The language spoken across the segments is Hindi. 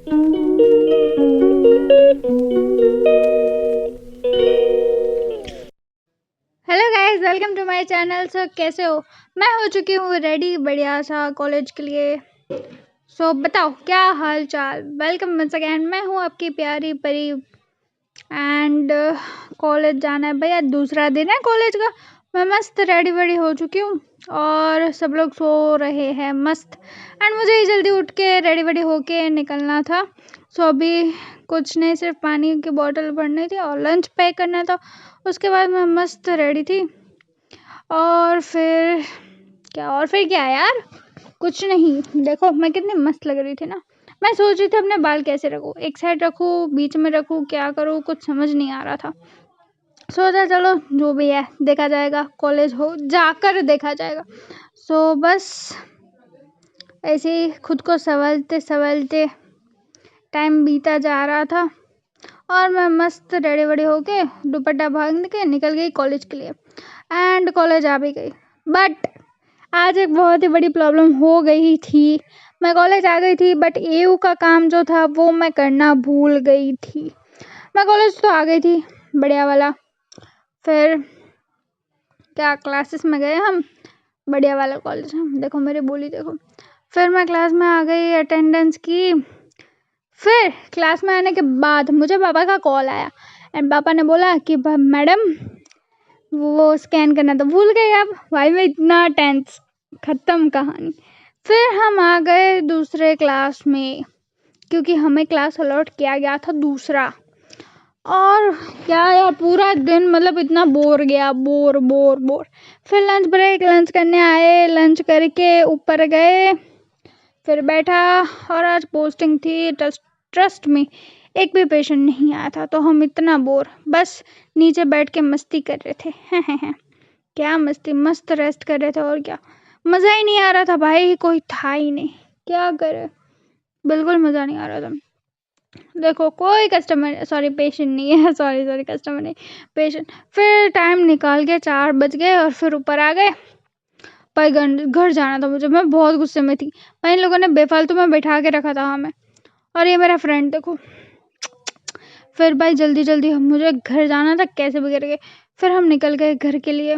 Hello guys, welcome to my channel. So कैसे हो? मैं हो चुकी हूँ रेडी बढ़िया सा कॉलेज के लिए। सो बताओ क्या हाल चाल। Welcome once again. मैं हूँ आपकी प्यारी परी एंड कॉलेज जाना है भैया। दूसरा दिन है कॉलेज का। मैं मस्त रेडी वेडी हो चुकी हूँ और सब लोग सो रहे हैं मस्त। एंड मुझे ही जल्दी उठ के रेडी वेडी होके निकलना था। सो अभी कुछ नहीं, सिर्फ पानी की बोतल भरनी थी और लंच पैक करना था। उसके बाद मैं मस्त रेडी थी और फिर क्या यार, कुछ नहीं। देखो मैं कितनी मस्त लग रही थी ना। मैं सोच रही थी अपने बाल कैसे रखूँ, एक साइड रखूँ, बीच में रखूँ, क्या करूँ, कुछ समझ नहीं आ रहा था। सोचा चलो जो भी है देखा जाएगा, कॉलेज हो जाकर देखा जाएगा। सो बस ऐसे ही खुद को संभालते संभालते टाइम बीता जा रहा था और मैं मस्त रेडी वेडी होके दुपट्टा बांध के निकल गई कॉलेज के लिए। एंड कॉलेज आ भी गई, बट आज एक बहुत ही बड़ी प्रॉब्लम हो गई थी। मैं कॉलेज आ गई थी बट एयू का काम जो था वो मैं करना भूल गई थी। मैं कॉलेज तो आ गई थी बढ़िया वाला, फिर क्या क्लासेस में गए हम, बढ़िया वाला कॉलेज। हम देखो मेरी बोली देखो। फिर मैं क्लास में आ गई, अटेंडेंस की। फिर क्लास में आने के बाद मुझे पापा का कॉल आया एंड पापा ने बोला कि मैडम वो स्कैन करना तो भूल गए। अब भाई मैं इतना टेंस, खत्म कहानी। फिर हम आ गए दूसरे क्लास में क्योंकि हमें क्लास अलॉट किया गया था दूसरा। और क्या यार, पूरा दिन मतलब इतना बोर गया, बोर बोर बोर। फिर लंच ब्रेक, लंच करने आए, लंच करके ऊपर गए, फिर बैठा। और आज पोस्टिंग थी ट्रस्ट में, एक भी पेशेंट नहीं आया था तो हम इतना बोर, बस नीचे बैठ के मस्ती कर रहे थे। हैं क्या मस्ती, मस्त रेस्ट कर रहे थे। और क्या, मज़ा ही नहीं आ रहा था भाई, कोई था ही नहीं, क्या करे, बिल्कुल मज़ा नहीं आ रहा था। देखो कोई कस्टमर, सॉरी पेशेंट नहीं है, सॉरी कस्टमर नहीं, पेशेंट। फिर टाइम निकाल के 4 बज गए और फिर ऊपर आ गए। पर घर जाना था मुझे, मैं बहुत गुस्से में थी। भाई इन लोगों ने बेफालतू में बैठा के रखा था हमें। और ये मेरा फ्रेंड देखो। फिर भाई जल्दी जल्दी हम, मुझे घर जाना था कैसे भी करके। फिर हम निकल गए घर के लिए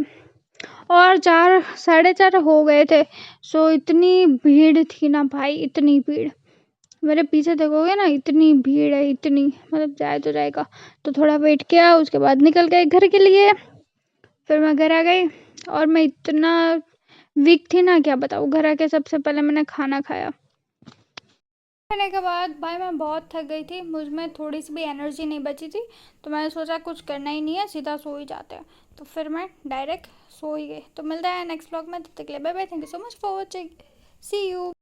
और 4 साढ़े 4 हो गए थे। सो इतनी भीड़ थी ना भाई, इतनी भीड़। मेरे पीछे देखोगे ना, इतनी भीड़ है, इतनी, मतलब जाए तो जाएगा। तो थोड़ा वेट किया, उसके बाद निकल गए घर के लिए। फिर मैं घर आ गई और मैं इतना वीक थी ना, क्या बताऊँ। घर आके सबसे पहले मैंने खाना खाया। खाने के बाद भाई मैं बहुत थक गई थी, मुझ में थोड़ी सी भी एनर्जी नहीं बची थी। तो मैंने सोचा कुछ करना ही नहीं है, सीधा सो ही जाते हैं। तो फिर मैं डायरेक्ट सो ही गई। तो मिलता है नेक्स्ट व्लॉग में, तब तक के लिए bye bye. Thank you so much for watching, see you.